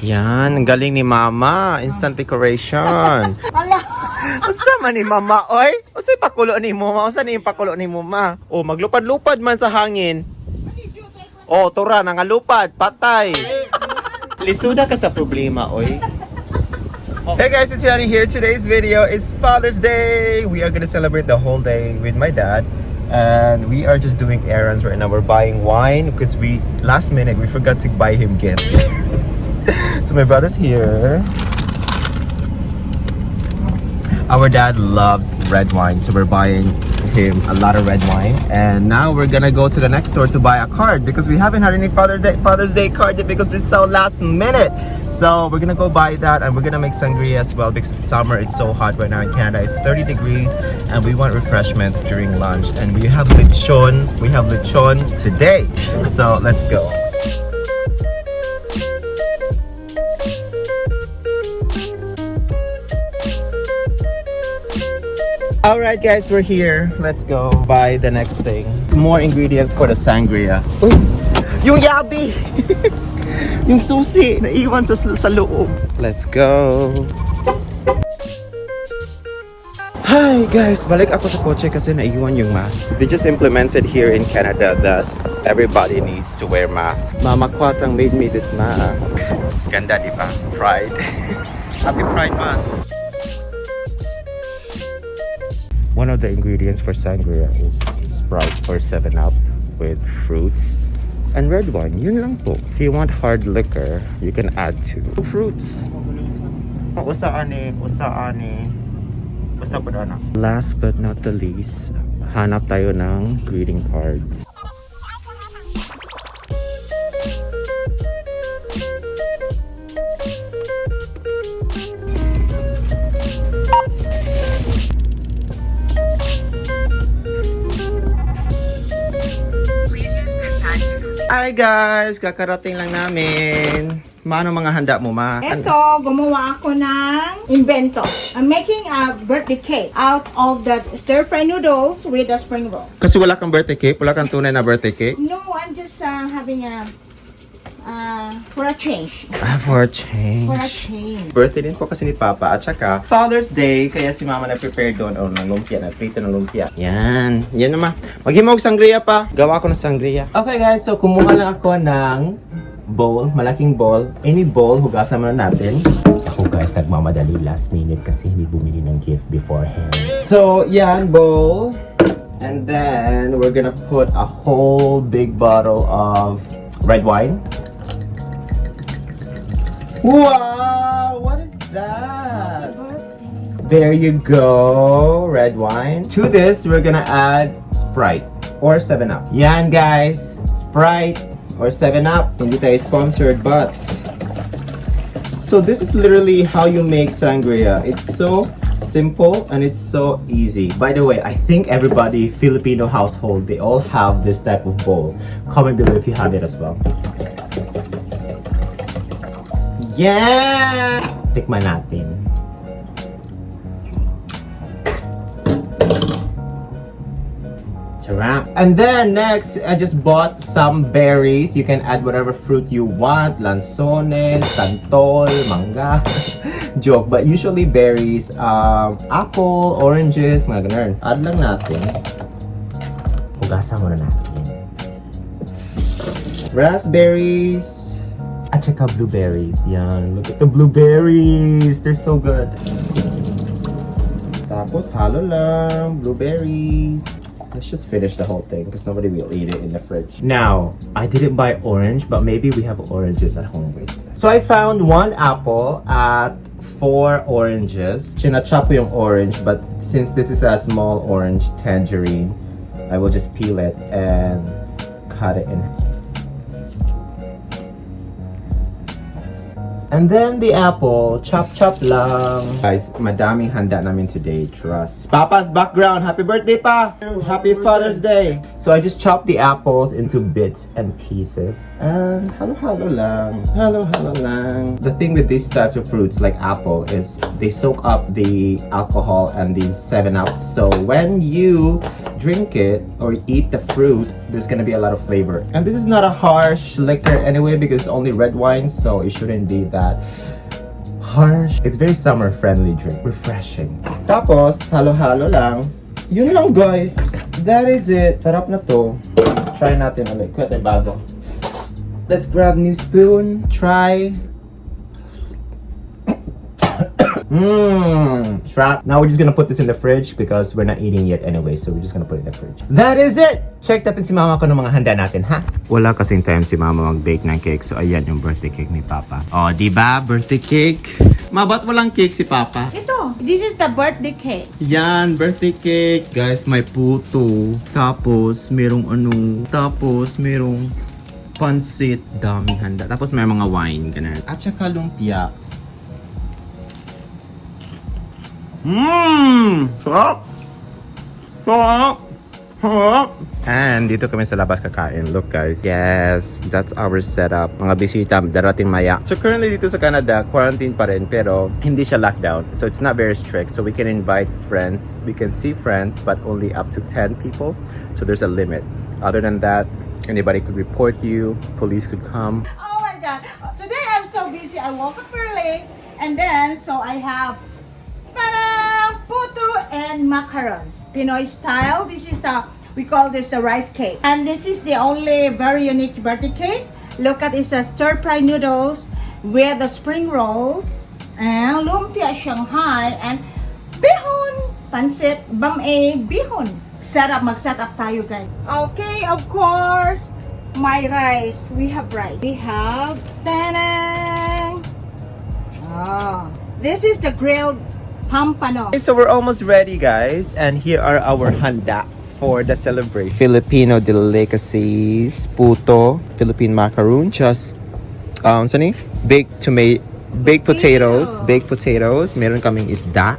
Yan, ang galing ni Mama. Instant decoration. Unsa man ni Mama, oy? Unsay pakulo ni mo? Unsa ni pakulo ni mo, ma? Oh, maglupad-lupad man sa hangin. Oh, tura, nangalupad, patay. Lisuda ka sa problema, oy. Hey guys, it's Yani here. Today's video is Father's Day. We are gonna celebrate the whole day with my dad. And we are just doing errands right now. We're buying wine because last minute we forgot to buy him gift. So my brother's here. Our dad loves red wine, so we're buying him a lot of red wine. And now we're gonna go to the next store to buy a card because we haven't had any Father's Day card yet because it's so last minute. So we're gonna go buy that, and we're gonna make sangria as well because it's summer. It's so hot right now in Canada. It's 30 degrees, and we want refreshments during lunch. And we have lechon. We have lechon today. So let's go. Alright guys, we're here. Let's go buy the next thing. More ingredients for the sangria. Uy! Yung yabi! Yung susi! Naiwan sa loob. Let's go! Hi guys! Balik ako sa kotse kasi naiwan yung mask. They just implemented here in Canada that everybody needs to wear mask. Mama Kwatang made me this mask. Ganda diba? Pride. Happy Pride Month! One of the ingredients for sangria is Sprite or 7-Up with fruits and red wine. Yun lang po. If you want hard liquor, you can add to fruits. Last but not the least, hanap tayo ng greeting cards. Hi guys! Kakarating lang namin. Maano mga handa mo, ma? Ito, gumawa ako ng invento. I'm making a birthday cake out of the stir-fry noodles with the spring roll. Kasi wala kang birthday cake? Wala kang tunay na birthday cake? No, I'm just having for a change. For a change. For a change. Birthday din po kasi ni Papa at saka Father's Day, kaya si Mama nag-prepare doon ng lumpia, nagprito ng lumpia. Yan. Yan naman. Maghimog sangria pa. Gawa ko ng sangria. Okay guys, so kumuha lang ako ng bowl, malaking bowl. Any bowl, hugasan mo na natin. Ako guys, nagmamadali last minute kasi hindi bumili ng gift beforehand. So, yan, bowl. And then, we're gonna put a whole big bottle of red wine. Wow! What is that? There you go, red wine. To this, we're gonna add Sprite or 7-Up. Yan guys, Sprite or 7-Up. Hindi tayo sponsored, but so this is literally how you make sangria. It's so simple and it's so easy. By the way, I think everybody Filipino household, they all have this type of bowl. Comment below if you have it as well. Yeah! Tikman natin. Sarap. And then next, I just bought some berries. You can add whatever fruit you want. Lanzones, santol, mangga. Joke, but usually berries, apple, oranges, mga ganun. Add lang natin. Hugasan muna natin. Raspberries. At saka blueberries. Yan. Look at the blueberries. They're so good. Tapos, halo lang. Blueberries. Let's just finish the whole thing because nobody will eat it in the fridge. Now, I didn't buy orange, but maybe we have oranges at home. Wait. So, I found 1 apple at 4 oranges. Chinachop ko yung orange, but since this is a small orange tangerine, I will just peel it and cut it in. And then the apple, chop lang. Guys, madaming handa namin today, trust. Papa's background, happy birthday pa! Happy Father's Day! So I just chopped the apples into bits and pieces. And halo lang. Halo lang. The thing with these types of fruits like apple is they soak up the alcohol and these 7-Ups. So when you drink it or eat the fruit, there's gonna be a lot of flavor. And this is not a harsh liquor anyway because it's only red wine, so it shouldn't be that harsh. It's very summer friendly drink. Refreshing. Tapos, halo-halo lang. Yun lang guys. That is it. Sarap na to. Try natin ulit. Kuya tayo bago. Let's grab new spoon. Try. Strap. Now we're just gonna put this in the fridge because we're not eating yet anyway, so we're just gonna put it in the fridge. That is it! Check natin si mama ko ng mga handa natin, ha? Wala kasing time si mama mag-bake ng cake, so ayan yung birthday cake ni Papa. Oh, di ba? Birthday cake. Ma, ba't walang cake si Papa? Ito, this is the birthday cake. Yan, birthday cake. Guys, may puto. Tapos, merong Tapos, merong pansit. Daming handa. Tapos, may mga wine. Ganun. At saka lumpia. Sarap! Sarap! Sarap! And dito kami sa labas kakain. Look guys. Yes, that's our setup. Mga bisita, darating maya. So currently dito sa Canada, quarantine pa rin pero hindi siya lockdown. So it's not very strict. So we can invite friends. We can see friends but only up to 10 people. So there's a limit. Other than that, anybody could report you. Police could come. Oh my God. Today I'm so busy. I woke up early and then so I have puto and macarons. Pinoy style. This is we call this the rice cake. And this is the only very unique birthday cake. Look at it's a stir-fry noodles with the spring rolls and lumpia Shanghai and bihon, pansit, bam-e, bihon. Mag-set up tayo guys. Okay, of course, my rice. We have rice. We have this is the grilled pampano. So we're almost ready guys. And here are our handa for the celebration. Filipino delicacies. Puto. Philippine macaroon. Just, baked potatoes. Baked potatoes. Meron kaming isda.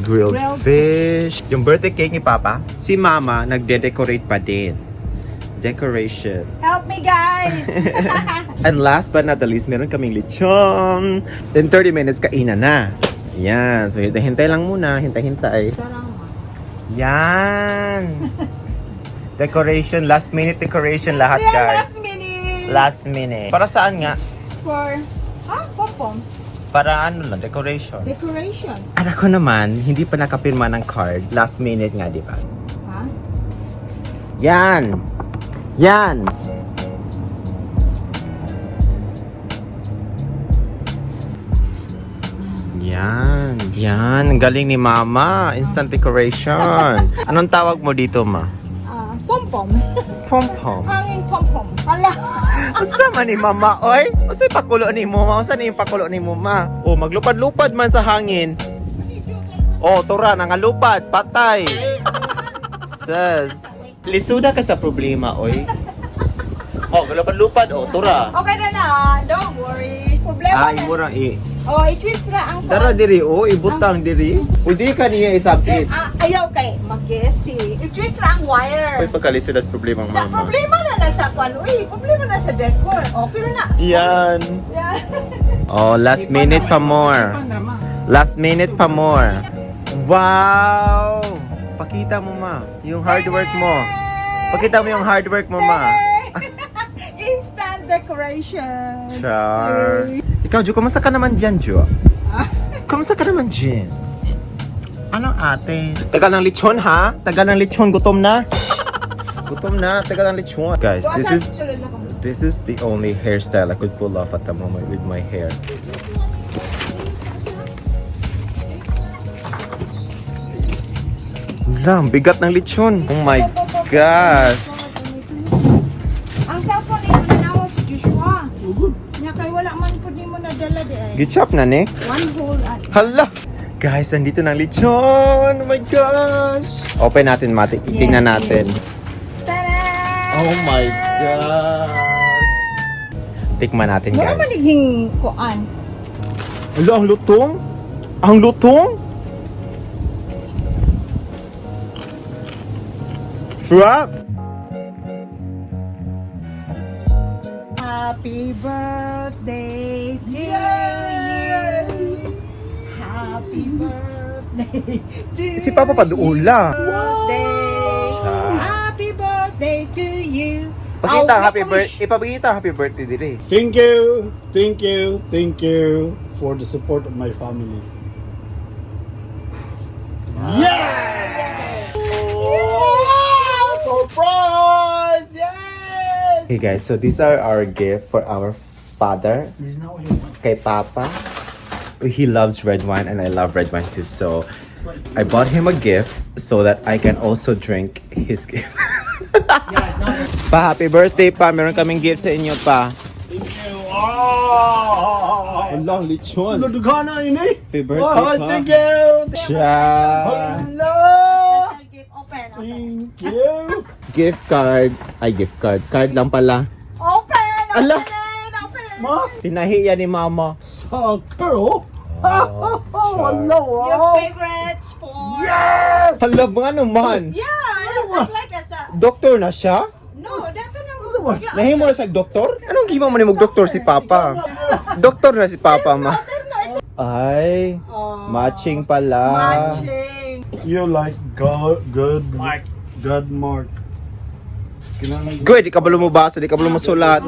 Grilled fish. Yung birthday cake ni Papa, si Mama nagde-decorate pa din. Decoration. Help me guys! And last but not the least, meron kaming lechon. In 30 minutes, kainan na. Yan. So, hintay lang muna. Hintay. Yan. Decoration. Last minute decoration lahat, guys. Last minute. Last minute. Para saan nga? For, popcorn. Para ano lang, decoration. Decoration. At ako naman, hindi pa nakapirma ng card. Last minute nga, di ba? Ha? Yan. Yan. Yan. Ang galing ni Mama. Instant decoration. Anong tawag mo dito, Ma? Pom-pom. Pom-pom. Hanging pom-pom. Ala. Unsa man ni Mama, oy? Unsay pakulo ni mo, Ma? Unsa ni yung pakulo ni mo, Ma? Oh, maglupad-lupad man sa hangin. Oh, tura, nangalupad. Patay. Sus. Lisuda ka sa problema, oy. Oh, galupad-lupad. Oh, tura. Okay na. Don't worry. Problema na. Murang Oh, i-twist na ang Dara diri, oh, ibutang diri. Pwede ka niya isabit. Ayaw kay mag-guessy. I-twist na ang wire. Pwede pagkalisudas problemang Na Mama. problema na sa kwan. Uy, problema na sa decor. Okay na. Yan. Yeah. Oh, last minute pa more. Last minute pa more. Wow! Pakita mo, Ma. Yung hard work mo. Pakita mo yung hard work mo, Ma. Instant decoration. Char. Ikaw, Jo, kumusta ka naman dyan, Jo? Kumusta ka naman dyan? Anong ate? Tagal ng lechon, ha? Tagal ng lechon. Gutom na. Gutom na. Tagal ng lechon. Guys, this is the only hairstyle I could pull off at the moment with my hair. Ang bigat ng lechon. Oh my gosh. Ang cellphone ni mo nanawag si Joshua. Nya kay wala man pud nimo nadala di ay. Gichop na ni? One whole Hala! Guys, andito ng lechon! Oh my gosh! Open natin, Mati. Tingnan natin. Tada! Oh my gosh! Tikman natin, Wala guys. man naging kuan. Hala, ang lutong! Ang lutong! Sarap! Happy birthday to you. Happy birthday to Si Papa pa doon la. birthday. Siya. Happy birthday to you. Ipakita Oh, happy make a wish. birthday. Ipakita happy birthday dire. Thank you for the support of my family. Yeah! Surprise! Yes! Hey guys, so these are our gift for our father. This is not what you want. Kay Papa. He loves red wine and I love red wine too. So I bought him a gift so that I can also drink his gift. Pa, happy birthday pa. Meron kaming gift sa inyo pa. Thank you. Oh! Long lechon. Dugana ini. Happy birthday pa. Thank you. Siya. Hello. Special gift. Open. Thank you. Gift card. Ay, gift card. Card lang pala. Open. Ala. Open. Mas Tinahi yan ni mama. soccer. Oh, Oh, hello. Your favorite sport. Yes. Hala, mga naman. Yeah, it's like a Doktor na siya? no. Dato na mo. Nahimo na sa doktor? Anong giwa mo ni mong doktor si Papa? Doktor na si Papa, ma. Ay, matching pala. Matching. You like good mark. Good mark. Kinahanglan Good, di ka balo mo basa, di ka balo mo sulat.